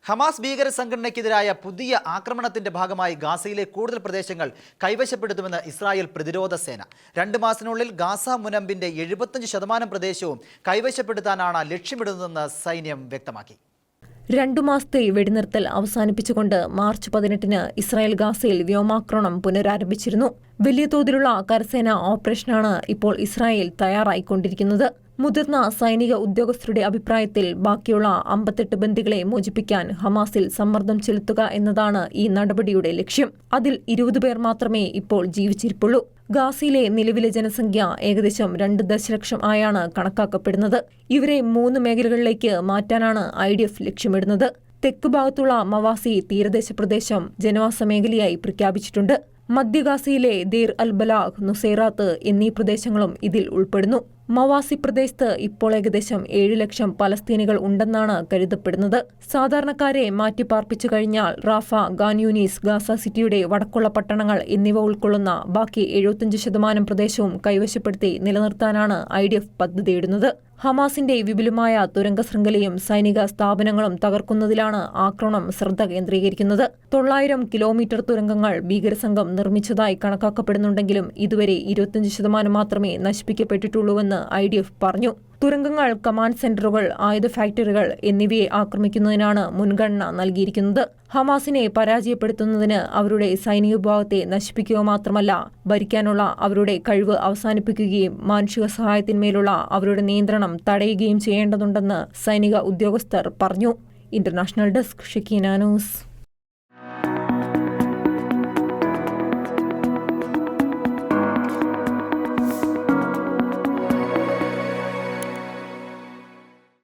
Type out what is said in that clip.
Hamas ഭീകര സംഘടനയ്ക്കെതിരായ പുതിയ ആക്രമണത്തിന്റെ ഭാഗമായി ഗാസയിലെ കൂടുതൽ പ്രദേശങ്ങൾ കൈവശപ്പെടുത്തുമെന്ന് ഇസ്രായേൽ പ്രതിരോധ സേന. 2 മാസത്തിനുള്ളിൽ ഗാസ മുനമ്പിന്റെ 75% പ്രദേശവും കൈവശപ്പെടുത്താനാണ് ലക്ഷ്യമിടുന്നതെന്ന് സൈന്യം വ്യക്തമാക്കി. 2 മാസത്തെ വെടിനിർത്തൽ അവസാനിപ്പിച്ചുകൊണ്ട് മാർച്ച് 18-ന് ഇസ്രായേൽ ഗാസയിൽ വ്യോമാക്രമണം പുനരാരംഭിച്ചിരുന്നു. വലിയ തോതിലുള്ള കരസേനാ ഓപ്പറേഷനാണ് ഇപ്പോൾ ഇസ്രായേൽ തയ്യാറായിക്കൊണ്ടിരിക്കുന്നത്. മുതിർന്ന സൈനിക ഉദ്യോഗസ്ഥരുടെ അഭിപ്രായത്തിൽ ബാക്കിയുള്ള 58 ബന്ദികളെ മോചിപ്പിക്കാൻ ഹമാസിൽ സമ്മർദ്ദം ചെലുത്തുക എന്നതാണ് ഈ നടപടിയുടെ ലക്ഷ്യം. അതിൽ 20 പേർ മാത്രമേ ഇപ്പോൾ ജീവിച്ചിരിപ്പുള്ളൂ. ഗാസയിലെ നിലവിലെ ജനസംഖ്യ ഏകദേശം 2 ദശലക്ഷം ആയാണ് കണക്കാക്കപ്പെടുന്നത്. ഇവരെ 3 മേഖലകളിലേക്ക് മാറ്റാനാണ് IDF ലക്ഷ്യമിടുന്നത്. തെക്ക് ഭാഗത്തുള്ള മവാസി തീരദേശ പ്രദേശം ജനവാസ മേഖലയായി പ്രഖ്യാപിച്ചിട്ടുണ്ട്. മധ്യ ഗാസയിലെ ദേർ അൽ ബലാഹ്, നുസൈറാത്ത് എന്നീ പ്രദേശങ്ങളും ഇതിൽ ഉൾപ്പെടുന്നു. മവാസി പ്രദേശത്ത് ഇപ്പോൾ ഏകദേശം 7 ലക്ഷം പലസ്തീനികൾ ഉണ്ടെന്നാണ് കരുതപ്പെടുന്നത്. സാധാരണക്കാരെ മാറ്റിപ്പാർപ്പിച്ചു കഴിഞ്ഞാൽ റാഫ, ഖാൻ യൂനീസ്, ഗാസ സിറ്റിയുടെ വടക്കുള്ള പട്ടണങ്ങൾ എന്നിവ ഉൾക്കൊള്ളുന്ന ബാക്കി 75% പ്രദേശവും കൈവശപ്പെടുത്തി നിലനിർത്താനാണ് IDF പദ്ധതിയിടുന്നത്. ഹമാസിന്റെ വിപുലമായ തുരങ്ക ശൃംഖലയും സൈനിക സ്ഥാപനങ്ങളും തകർക്കുന്നതിലാണ് ആക്രമണം ശ്രദ്ധ കേന്ദ്രീകരിക്കുന്നത്. 900 കിലോമീറ്റർ തുരങ്കങ്ങൾ ഭീകരസംഘം നിർമ്മിച്ചതായി കണക്കാക്കപ്പെടുന്നുണ്ടെങ്കിലും ഇതുവരെ 25% മാത്രമേ നശിപ്പിക്കപ്പെട്ടിട്ടുള്ളൂവെന്ന് IDF പറഞ്ഞു. തുരങ്കങ്ങൾ, കമാൻഡ് സെന്ററുകൾ, ആയുധ ഫാക്ടറികൾ എന്നിവയെ ആക്രമിക്കുന്നതിനാണ് മുൻഗണന നൽകിയിരിക്കുന്നത്. ഹമാസിനെ പരാജയപ്പെടുത്തുന്നതിന് അവരുടെ സൈനിക വിഭാഗത്തെ നശിപ്പിക്കുക മാത്രമല്ല, ഭരിക്കാനുള്ള അവരുടെ കഴിവ് അവസാനിപ്പിക്കുകയും മാനുഷിക സഹായത്തിന്മേലുള്ള അവരുടെ നിയന്ത്രണം തടയുകയും ചെയ്യേണ്ടതുണ്ടെന്ന് സൈനിക ഉദ്യോഗസ്ഥർ പറഞ്ഞു. International desk, Shekinah news.